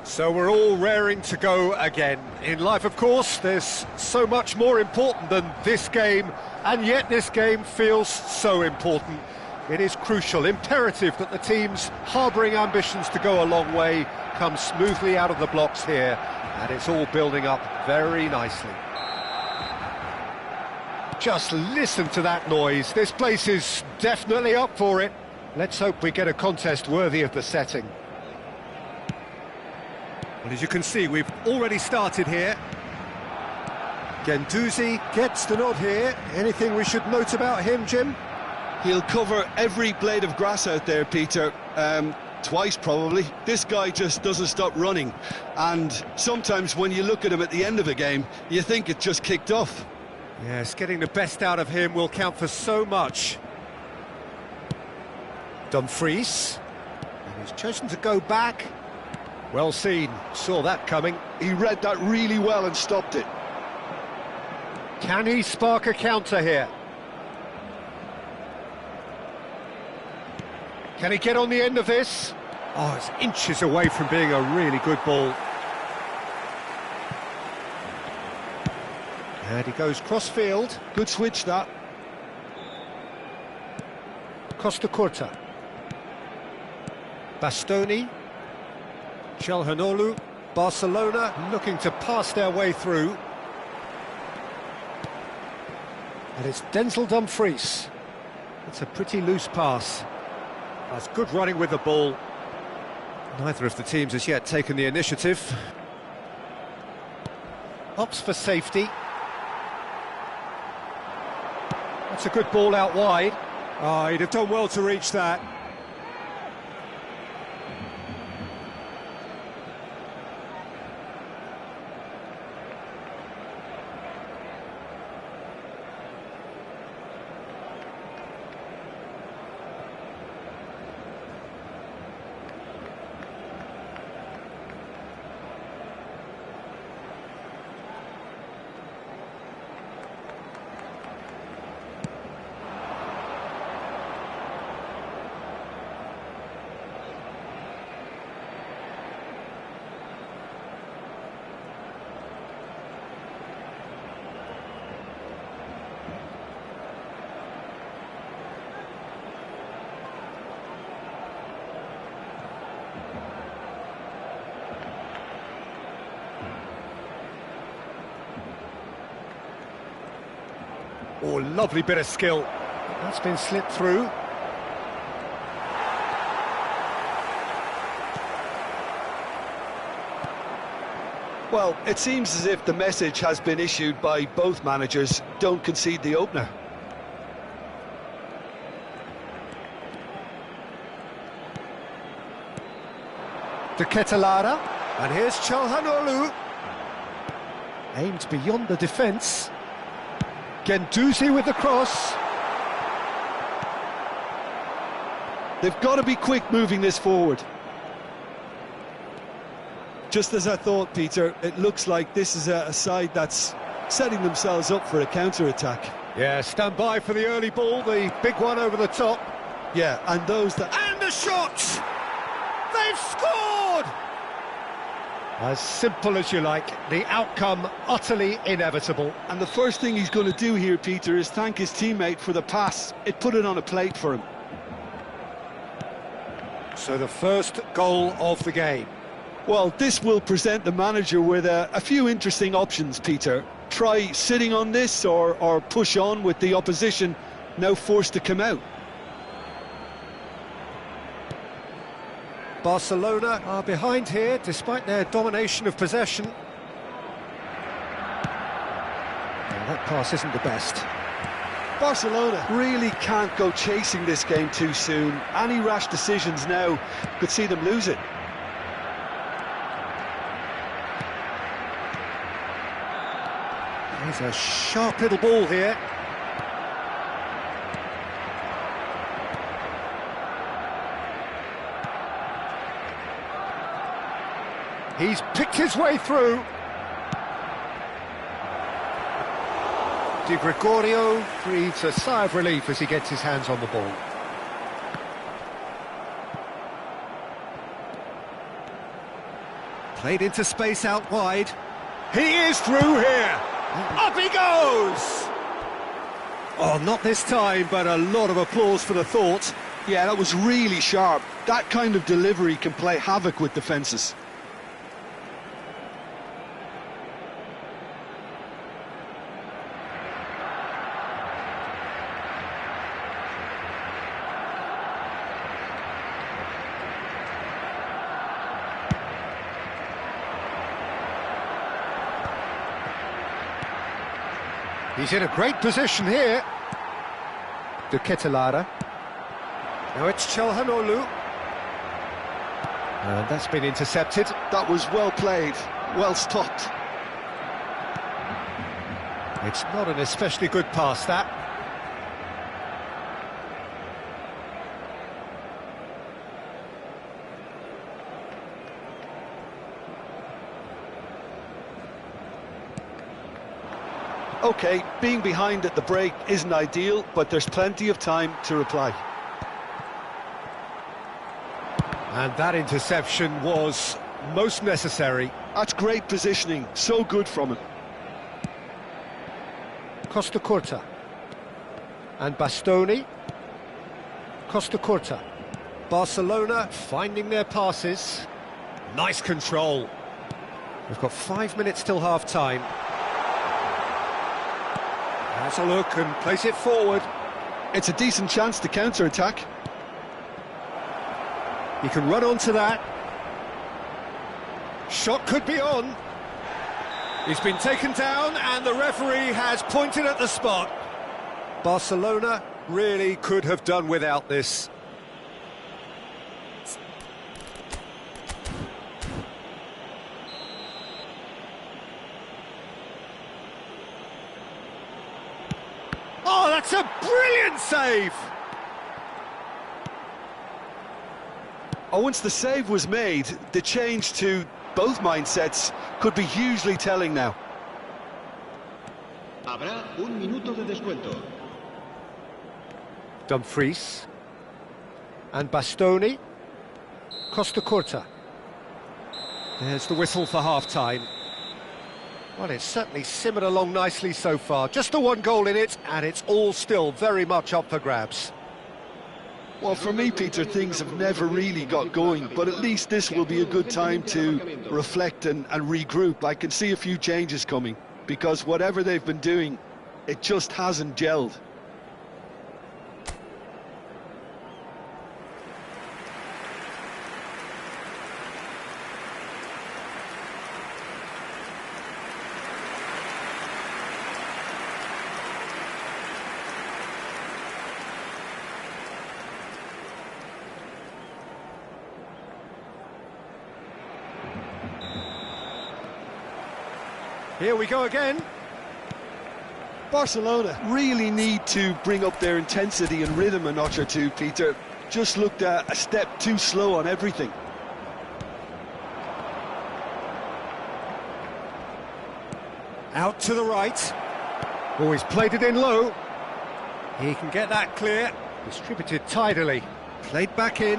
So we're all raring to go again. In life, of course, there's so much more important than this game, and yet this game feels so important. It is crucial, imperative that the teams harbouring ambitions to go a long way come smoothly out of the blocks here, and it's all building up very nicely. Just listen to that noise. This place is definitely up for it. Let's hope we get a contest worthy of the setting. Well, as you can see, we've already started here. Guendouzi gets the nod here. Anything we should note about him, Jim? He'll cover every blade of grass out there, Peter. Twice, probably. This guy just doesn't stop running. And sometimes when you look at him at the end of a game, you think it just kicked off. Yes, getting the best out of him will count for so much. Dumfries. And he's chosen to go back. Well seen, saw that coming. He read that really well and stopped it. Can he spark a counter here? Can he get on the end of this? Oh, it's inches away from being a really good ball. And he goes cross-field. Good switch, that. Costa Curta. Bastoni. Calhanoglu, Barcelona looking to pass their way through. And it's Denzel Dumfries. It's a pretty loose pass. That's good running with the ball. Neither of the teams has yet taken the initiative. Opts for safety. That's a good ball out wide. Oh, he'd have done well to reach that. Oh, lovely bit of skill. That's been slipped through. Well, it seems as if the message has been issued by both managers: don't concede the opener. Tyyu788i, and here's Çalhanoğlu. Aimed beyond the defence. Gendouzi with the cross. They've got to be quick moving this forward. Just as I thought, Peter, it looks like this is a side that's setting themselves up for a counter-attack. Yeah, stand by for the early ball, the big one over the top. Yeah, and those that... And the shot! They've scored! As simple as you like, the outcome utterly inevitable. And the first thing he's going to do here, Peter, is thank his teammate for the pass. It put it on a plate for him. So the first goal of the game. Well, this will present the manager with a few interesting options, Peter. Try sitting on this or push on with the opposition now forced to come out. Barcelona are behind here, despite their domination of possession. Well, that pass isn't the best. Barcelona really can't go chasing this game too soon. Any rash decisions now could see them lose it. There's a sharp little ball here. He's picked his way through. Di Gregorio breathes a sigh of relief as he gets his hands on the ball. Played into space out wide. He is through here. Up he goes! Oh, not this time, but a lot of applause for the thought. Yeah, that was really sharp. That kind of delivery can play havoc with defences. He's in a great position here. Tyyu788i. Now it's Çalhanoğlu. And that's been intercepted. That was well played, well stopped. It's not an especially good pass, that. OK, being behind at the break isn't ideal, but there's plenty of time to reply. And that interception was most necessary. That's great positioning, so good from him. Costa Curta. And Bastoni. Costa Curta. Barcelona finding their passes. Nice control. We've got 5 minutes till half-time. Has a look and place it forward. It's a decent chance to counter-attack. He can run onto that. Shot could be on. He's been taken down and the referee has pointed at the spot. Barcelona really could have done without this. Oh, that's a brilliant save! Oh, once the save was made, the change to both mindsets could be hugely telling now. Habrá un minuto de descuento. Dumfries. And Bastoni. Costa Curta. There's the whistle for half-time. Well, it's certainly simmered along nicely so far. Just the one goal in it, and it's all still very much up for grabs. Well, for me, Peter, things have never really got going, but at least this will be a good time to reflect and regroup. I can see a few changes coming, because whatever they've been doing It just hasn't gelled. Here we go again. Barcelona really need to bring up their intensity and rhythm a notch or two, Peter. Just looked a step too slow on everything. Out to the right. Oh, he's played it in low. He can get that clear. Distributed tidily. Played back in.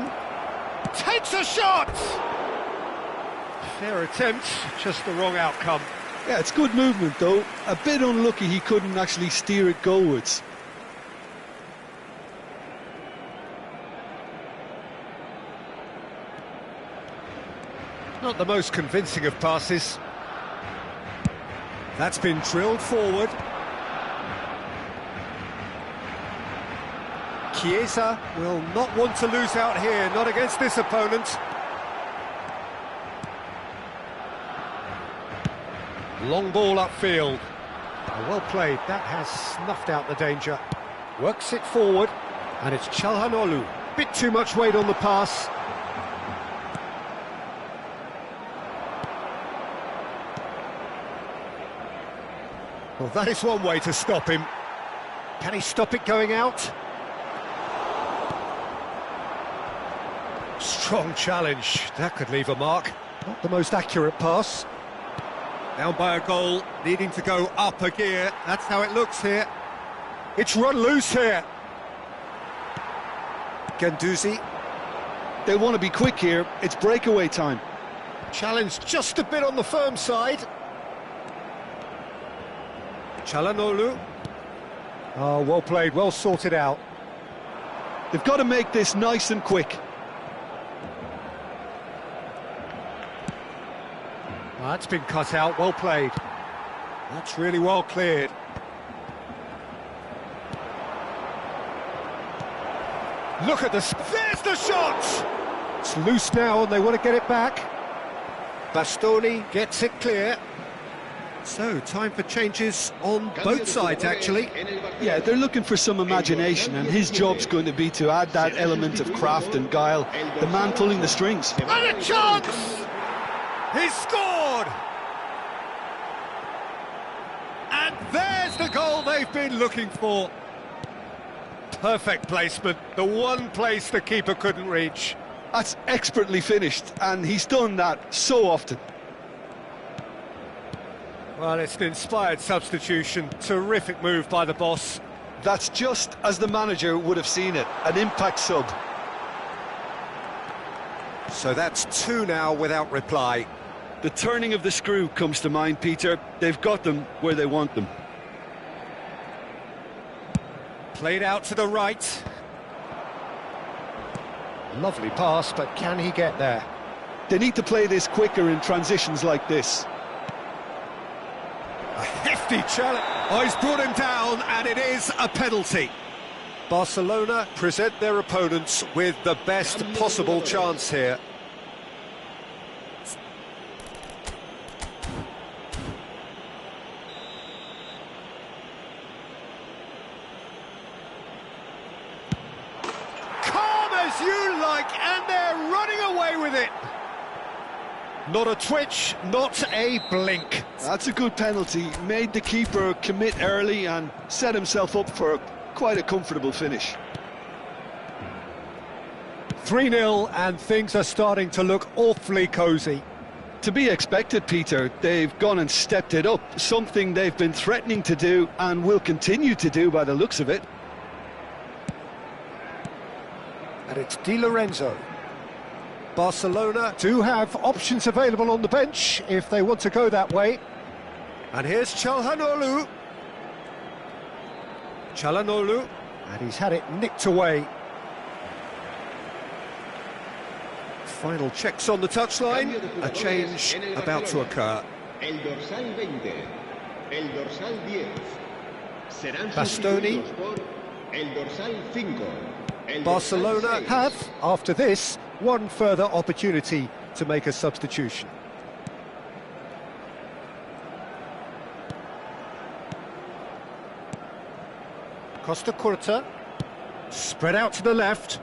Takes a shot! Fair attempt, just the wrong outcome. Yeah, it's good movement though. A bit unlucky he couldn't actually steer it goalwards. Not the most convincing of passes. That's been drilled forward. Chiesa will not want to lose out here, not against this opponent. Long ball upfield. Well played, that has snuffed out the danger. Works it forward, and it's Çalhanoğlu. Bit too much weight on the pass. Well, that is one way to stop him. Can he stop it going out? Strong challenge, that could leave a mark. Not the most accurate pass. Down by a goal, needing to go up a gear. That's how it looks here. It's run loose here. Guendouzi. They want to be quick here. It's breakaway time. Challenge just a bit on the firm side. Çalhanoğlu. Oh, well played, well sorted out. They've got to make this nice and quick. That's been cut out, well played. That's really well cleared. Look at this, there's the shot! It's loose now and they want to get it back. Bastoni gets it clear. So, time for changes on both sides, actually. Yeah, they're looking for some imagination, and his job's going to be to add that element of craft and guile, the man pulling the strings. And a chance! He's scored! And there's the goal they've been looking for. Perfect placement, the one place the keeper couldn't reach. That's expertly finished, and he's done that so often. Well, it's an inspired substitution. Terrific move by the boss. That's just as the manager would have seen it, an impact sub. So that's two now without reply. The turning of the screw comes to mind, Peter. They've got them where they want them. Played out to the right. Lovely pass, but can he get there? They need to play this quicker in transitions like this. A hefty challenge. Oh, he's brought him down, and it is a penalty. Barcelona present their opponents with the best possible chance here. Calm as you like, and they're running away with it. Not a twitch, not a blink. That's a good penalty. Made the keeper commit early and set himself up for quite a comfortable finish. 3-0, and things are starting to look awfully cosy. To be expected, Peter. They've gone and stepped it up, something they've been threatening to do and will continue to do by the looks of it. And it's Di Lorenzo. Barcelona do have options available on the bench if they want to go that way. And here's Çalhanoğlu. Çalhanoğlu, and he's had it nicked away. Final checks on the touchline. A change about to occur. El dorsal 20, el dorsal 10. serán Bastoni. sustituidos por el dorsal 5. El Barcelona dorsal 6. have, after this, one further opportunity to make a substitution. Costa Curta, spread out to the left.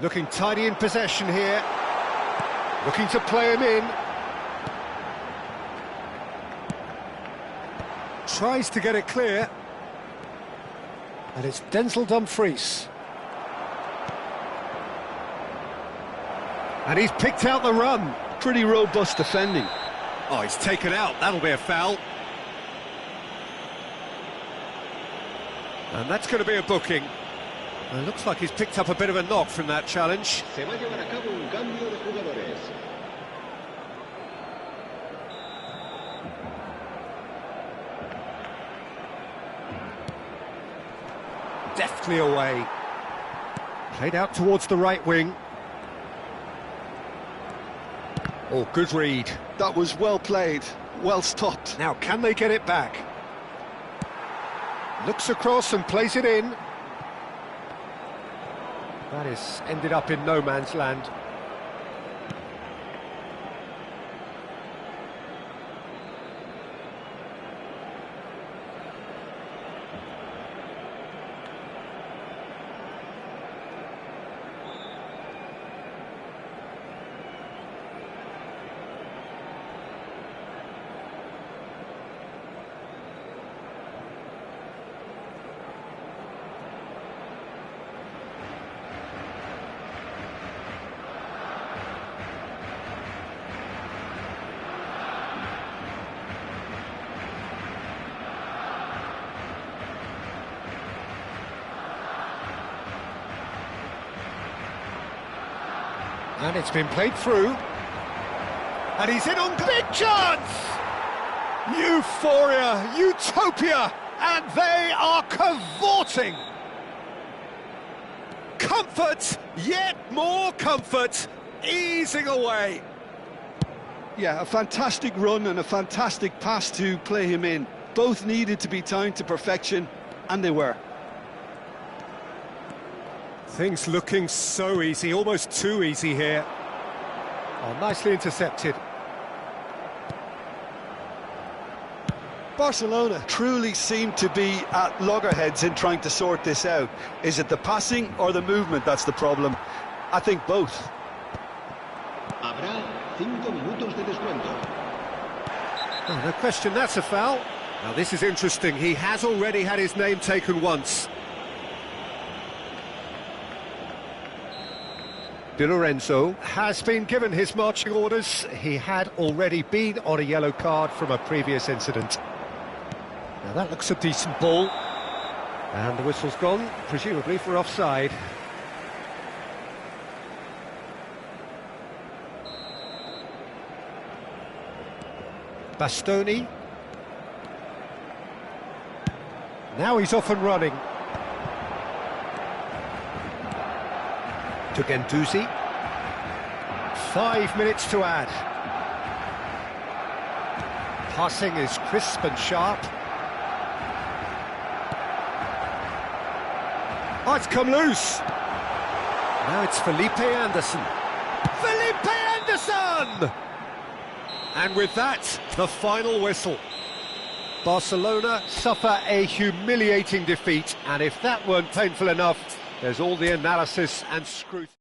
Looking tidy in possession here, looking to play him in. Tries to get it clear. And it's Denzel Dumfries. And he's picked out the run. Pretty robust defending. Oh, he's taken out, that'll be a foul. And that's going to be a booking. It looks like he's picked up a bit of a knock from that challenge. Se va a llevar a cabo un cambio de jugadores. Deftly away. Played out towards the right wing. Oh, good read. That was well played, well stopped. Now, can they get it back? Looks across and plays it in. That is ended up in no man's land. And it's been played through. And he's in on big chance! Euphoria, utopia, and they are cavorting. Comfort, yet more comfort, easing away. Yeah, a fantastic run and a fantastic pass to play him in. Both needed to be timed to perfection, and they were. Things looking so easy, almost too easy here. Oh, nicely intercepted. Barcelona truly seem to be at loggerheads in trying to sort this out. Is it the passing or the movement that's the problem? I think both. Habrá 5 minutos de descuento. Oh, no question, that's a foul. Now this is interesting, he has already had his name taken once. Di Lorenzo has been given his marching orders. He had already been on a yellow card from a previous incident. Now that looks a decent ball. And the whistle's gone, presumably for offside. Bastoni. Now he's off and running. To Gendouzi. 5 minutes to add. Passing is crisp and sharp. Oh, it's come loose. Now it's Felipe Anderson. Felipe Anderson! And with that, the final whistle. Barcelona suffer a humiliating defeat, and if that weren't painful enough, there's all the analysis and scrutiny.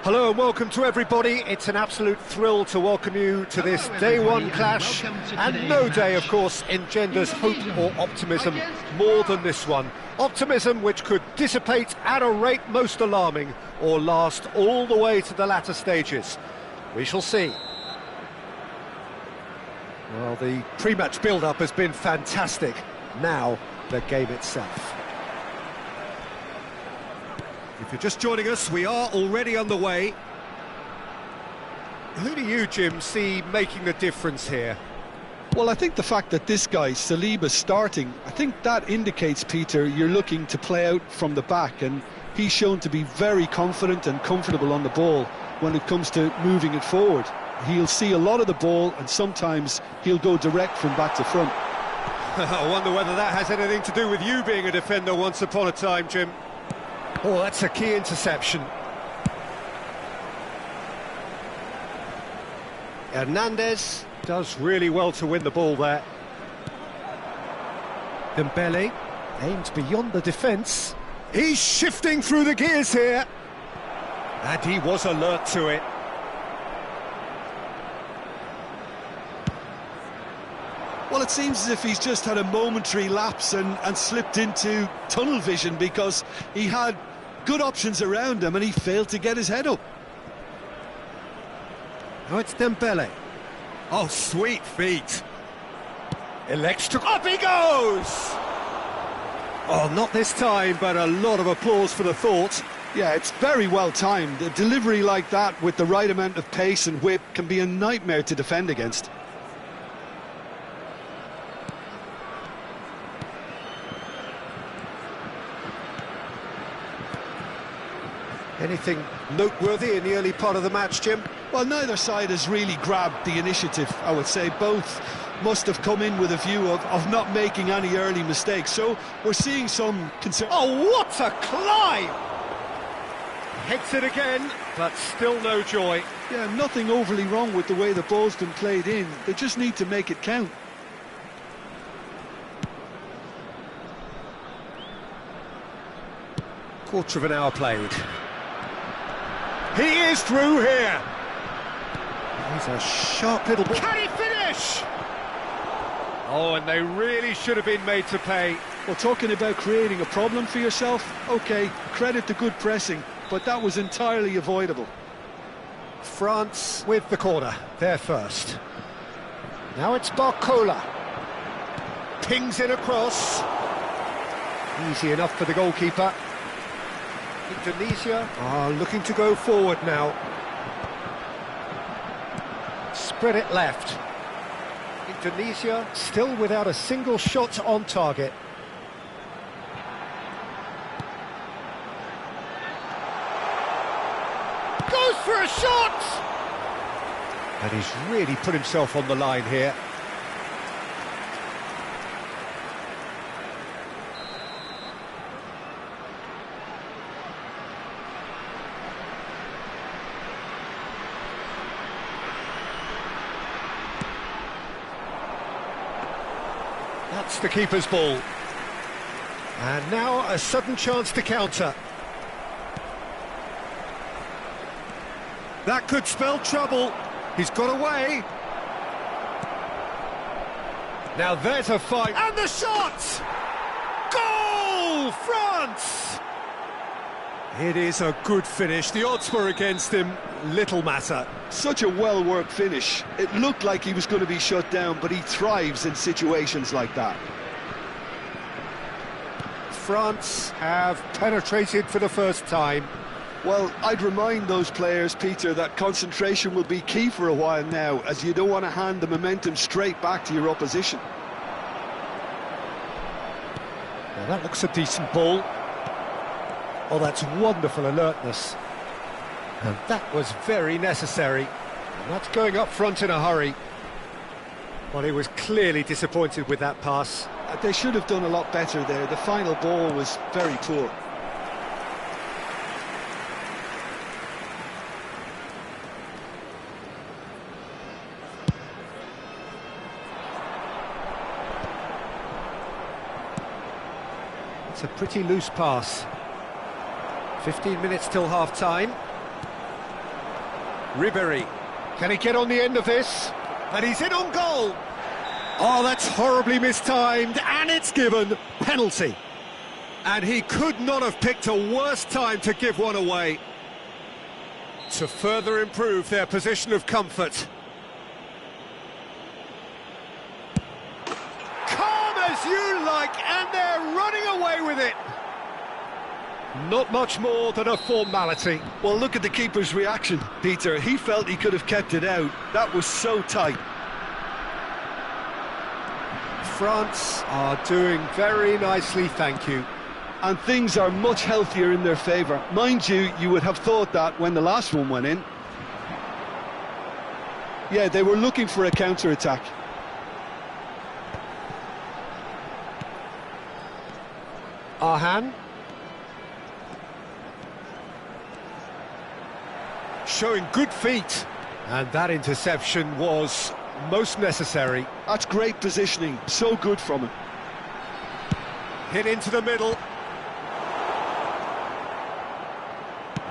Hello and welcome to everybody. It's an absolute thrill to welcome you to this day one clash, and no day, of course, engenders hope or optimism more than this one. Optimism which could dissipate at a rate most alarming or last all the way to the latter stages. We shall see. Well, the pre-match build-up has been fantastic. Now, the game itself. If you're just joining us, we are already on the way. Who do you, Jim, see making the difference here? Well, I think the fact that this guy, Saliba's starting, I think that indicates, Peter, you're looking to play out from the back, and he's shown to be very confident and comfortable on the ball when it comes to moving it forward. He'll see a lot of the ball, and sometimes he'll go direct from back to front. I wonder whether that has anything to do with you being a defender once upon a time, Jim. Oh, that's a key interception. Hernandez does really well to win the ball there. Dembele aims beyond the defence. He's shifting through the gears here. And he was alert to it. Well, it seems as if he's just had a momentary lapse and slipped into tunnel vision, because he had good options around him and he failed to get his head up. Now it's Dembele. Oh, sweet feet. Elects to... Up he goes! Oh, not this time, but a lot of applause for the thought. Yeah, it's very well timed. A delivery like that with the right amount of pace and whip can be a nightmare to defend against. Anything noteworthy in the early part of the match, Jim? Well, neither side has really grabbed the initiative, I would say. Both must have come in with a view of not making any early mistakes. So we're seeing some concern. Oh, what a climb! Hits it again, but still no joy. Yeah, nothing overly wrong with the way the ball's been played in. They just need to make it count. Quarter of an hour played. He is through here. He's a sharp little ball. Can he finish? Oh, and they really should have been made to pay. Well, talking about creating a problem for yourself, OK, credit to good pressing, but that was entirely avoidable. France with the corner, they're first. Now it's Barcola. Pings in across. Easy enough for the goalkeeper. Indonesia are looking to go forward now. Spread it left. Indonesia still without a single shot on target. Goes for a shot! And he's really put himself on the line here. That's the keeper's ball. And now a sudden chance to counter. That could spell trouble. He's got away. Now there's a fight. And the shot! Goal! France! It is a good finish. The odds were against him. Little matter. Such a well-worked finish. It looked like he was going to be shut down, but he thrives in situations like that. France have penetrated for the first time. Well, I'd remind those players, Peter, that concentration will be key for a while now, as you don't want to hand the momentum straight back to your opposition. Now that looks a decent ball. Oh, that's wonderful alertness. And that was very necessary. And that's going up front in a hurry. Well, he was clearly disappointed with that pass. They should have done a lot better there. The final ball was very poor. It's a pretty loose pass. 15 minutes till half-time. Ribéry, can he get on the end of this? And he's in on goal! Oh, that's horribly mistimed, and it's given penalty. And he could not have picked a worse time to give one away. To further improve their position of comfort. Calm as you like, and they're running away with it. Not much more than a formality. Well, look at the keeper's reaction, Peter. He felt he could have kept it out. That was so tight. France are doing very nicely, thank you. And things are much healthier in their favour. Mind you, you would have thought that when the last one went in. Yeah, they were looking for a counter-attack. Arhan. Showing good feet. And that interception was most necessary. That's great positioning, so good from him. Hit into the middle.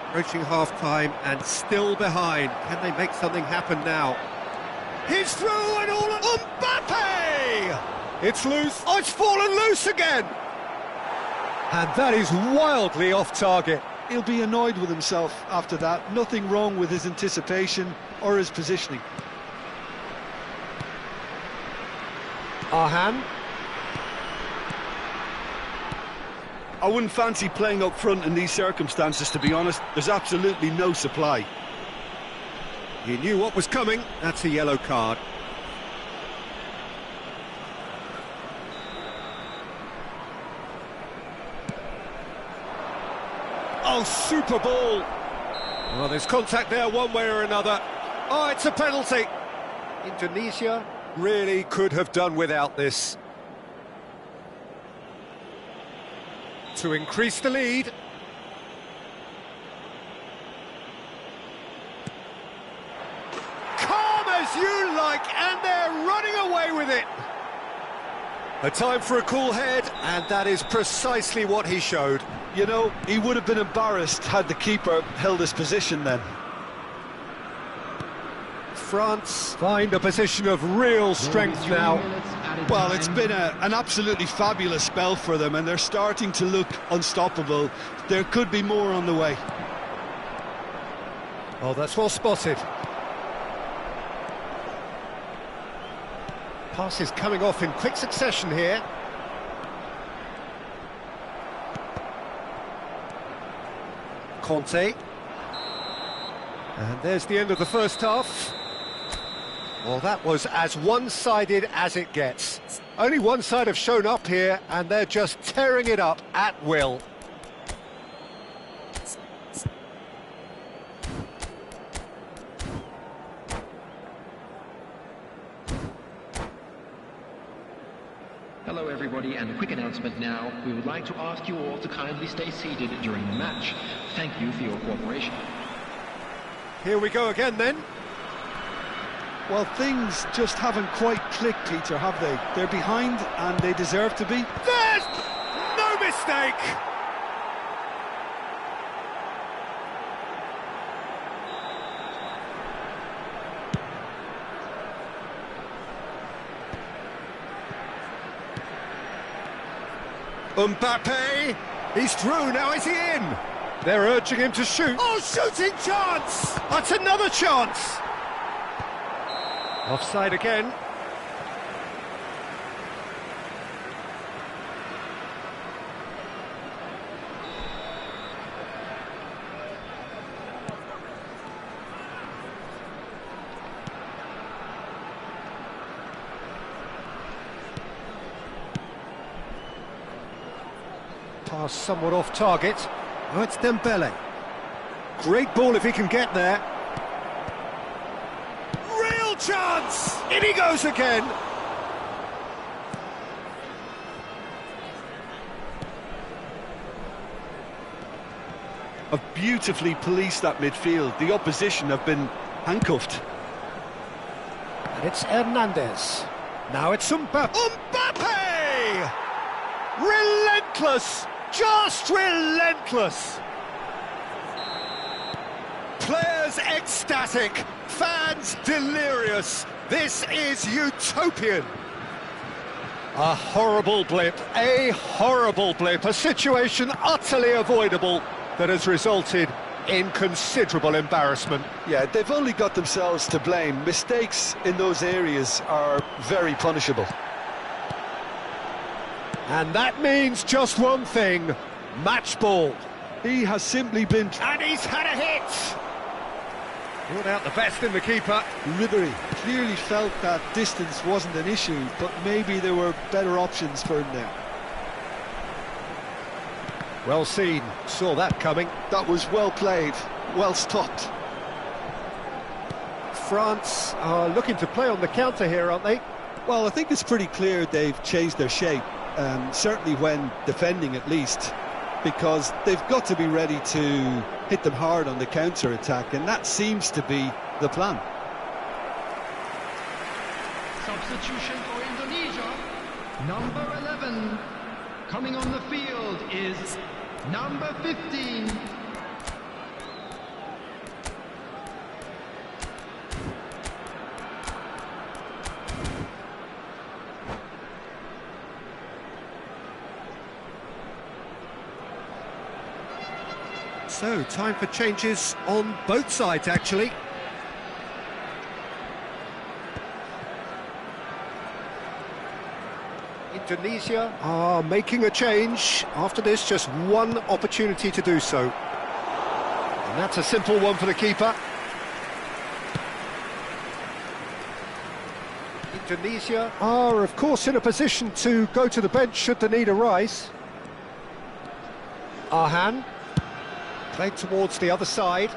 Approaching half-time and still behind. Can they make something happen now? He's through and all at Mbappe! It's loose. Oh, it's fallen loose again! And that is wildly off target. He'll be annoyed with himself after that. Nothing wrong with his anticipation or his positioning. Arhan. I wouldn't fancy playing up front in these circumstances, to be honest. There's absolutely no supply. He knew what was coming. That's a yellow card. Oh, super ball. Well, there's contact there one way or another. Oh, it's a penalty. Indonesia really could have done without this. To increase the lead. Calm as you like, and they're running away with it. A time for a cool head, and that is precisely what he showed. You know, he would have been embarrassed had the keeper held his position then. France find a position of real strength now. Well, it's been an absolutely fabulous spell for them, and they're starting to look unstoppable. There could be more on the way. Oh, that's well spotted. Passes coming off in quick succession here. Conte. And there's the end of the first half. Well, that was as one-sided as it gets. Only one side have shown up here, and they're just tearing it up at will. Hello everybody, and a quick announcement now. We would like to ask you all to kindly stay seated during the match. Thank you for your cooperation. Here we go again then. Well, things just haven't quite clicked, Peter, have they? They're behind and they deserve to be. There's no mistake! Mbappe, he's through, now is he in? They're urging him to shoot. Oh, shooting chance! That's another chance! Offside again. Pass somewhat off target. Oh, it's Dembele. Great ball if he can get there. Real chance! In he goes again. Have beautifully policed that midfield. The opposition have been handcuffed. And it's Hernandez. Now it's Mbappe. Mbappe! Relentless! Just relentless! Players ecstatic, fans delirious. This is utopian. A horrible blip, a situation utterly avoidable that has resulted in considerable embarrassment. Yeah, they've only got themselves to blame. Mistakes in those areas are very punishable. And that means just one thing, match ball. He has simply been... And he's had a hit! Brought out the best in the keeper. Ribery clearly felt that distance wasn't an issue, but maybe there were better options for him there. Well seen, saw that coming. That was well played, well stopped. France are looking to play on the counter here, aren't they? Well, I think it's pretty clear they've changed their shape, certainly when defending at least, because they've got to be ready to hit them hard on the counter-attack, and that seems to be the plan. Substitution for Indonesia. Number 11. Coming on the field is number 15. So, time for changes on both sides, actually. Indonesia are making a change. After this, just one opportunity to do so. And that's a simple one for the keeper. Indonesia are, of course, in a position to go to the bench should the need arise. Arhan, played towards the other side.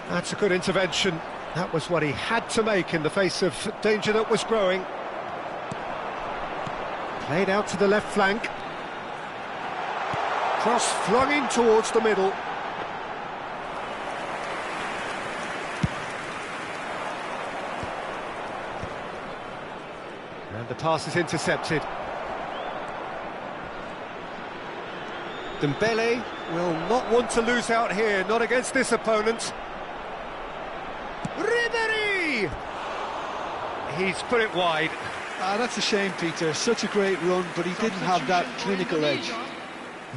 That's a good intervention. That was what he had to make in the face of danger that was growing. Played out to the left flank. Cross flung in towards the middle. And the pass is intercepted. Dembele will not want to lose out here, not against this opponent. Ribery! He's put it wide. That's a shame, Peter. Such a great run, but he didn't have that clinical edge.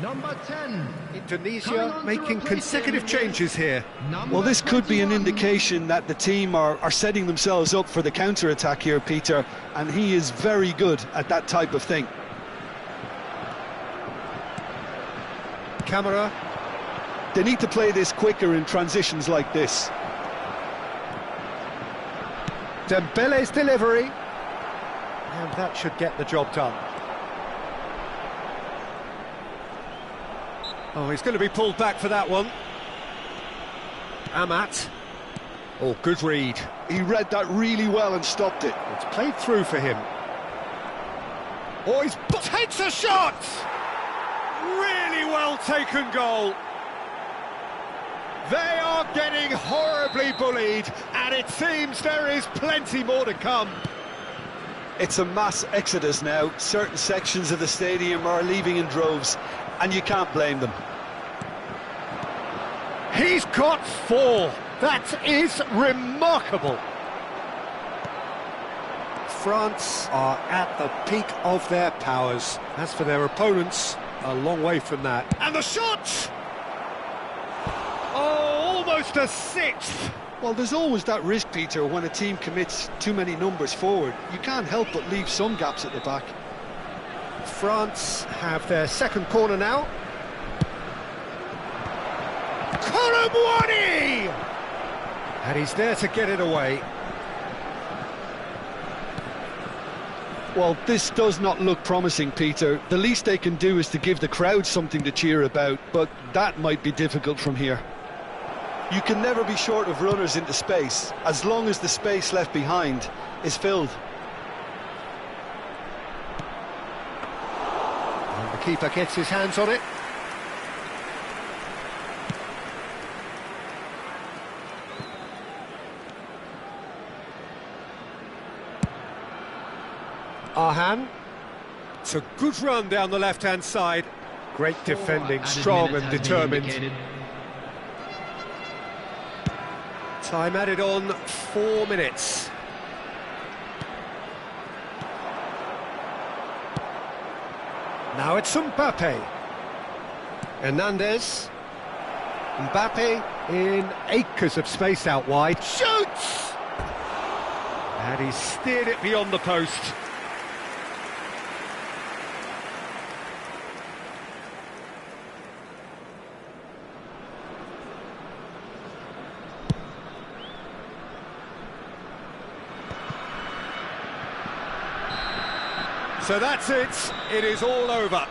Number 10. Indonesia making consecutive changes here. Well, this could be an indication that the team are setting themselves up for the counter-attack here, Peter, and he is very good at that type of thing. Camera. They need to play this quicker in transitions like this. Dembele's delivery. And that should get the job done. Oh, he's going to be pulled back for that one. Amat. Oh, good read. He read that really well and stopped it. It's played through for him. Oh, he's takes a shot! Really well taken goal. They are getting horribly bullied, and it seems there is plenty more to come. It's a mass exodus now. Certain sections of the stadium are leaving in droves, and you can't blame them. He's got 4. That is remarkable. France are at the peak of their powers. As for their opponents, a long way from that. And the shot! Oh, almost a 6th. Well, there's always that risk, Peter, when a team commits too many numbers forward. You can't help but leave some gaps at the back. France have their second corner now. Colomwani! And he's there to get it away. Well, this does not look promising, Peter. The least they can do is to give the crowd something to cheer about, but that might be difficult from here. You can never be short of runners into space, as long as the space left behind is filled. And the keeper gets his hands on it. Arhan. It's a good run down the left-hand side. Great defending, strong and determined. Time added on 4 minutes. Now it's Mbappe. Hernandez. Mbappe in acres of space out wide. Shoots! And he steered it beyond the post. So that's it. It is all over.